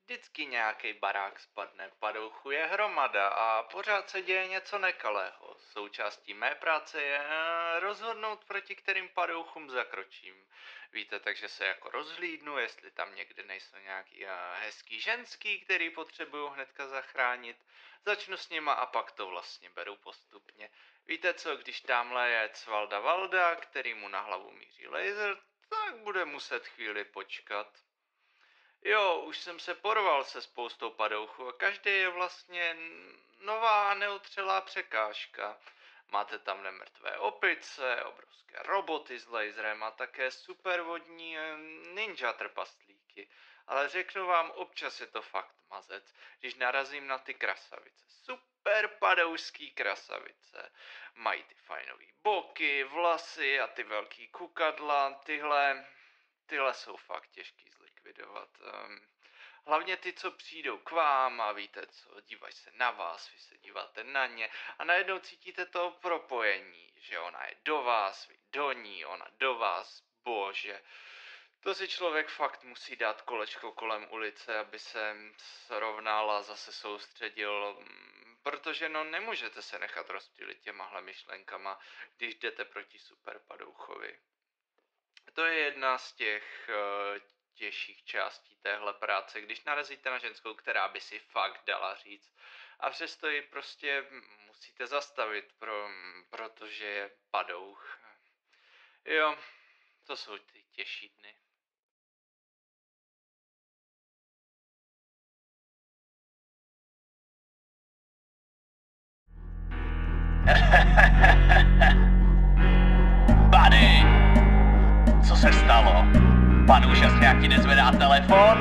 Vždycky nějaký barák spadne, padouchu je hromada a pořád se děje něco nekalého. Součástí mé práce je rozhodnout, proti kterým padouchům zakročím. Víte, takže se jako rozhlídnu, jestli tam někde nejsou nějaký hezký ženský, který potřebuju hnedka zachránit. Začnu s nima a pak to vlastně beru postupně. Víte co, když tamhle je Cvalda Valda, který mu na hlavu míří laser, tak bude muset chvíli počkat. Jo, už jsem se porval se spoustou padouchů a každý je vlastně nová a neotřelá překážka. Máte tam nemrtvé opice, obrovské roboty s laserem a také supervodní ninja trpaslíky. Ale řeknu vám, občas je to fakt mazec, když narazím na ty krasavice. Super padoušský krasavice. Mají ty fajnový boky, vlasy a ty velký kukadla, tyhle jsou fakt těžký zlikvidovat. Hlavně ty, co přijdou k vám a víte co, dívají se na vás, vy se díváte na ně a najednou cítíte to propojení, že ona je do vás, vy do ní, ona do vás, bože. To si člověk fakt musí dát kolečko kolem ulice, aby se srovnal a zase soustředil, protože no nemůžete se nechat rozptýlit těmahle myšlenkama, když jdete proti superpadouchovi. To je jedna z těch těžších částí téhle práce, když narazíte na ženskou, která by si fakt dala říct. A přesto ji prostě musíte zastavit, protože je padouch. Jo, to jsou ty těžší dny. Buddy, co se stalo? Pan úžasňák ti nezvedá telefon?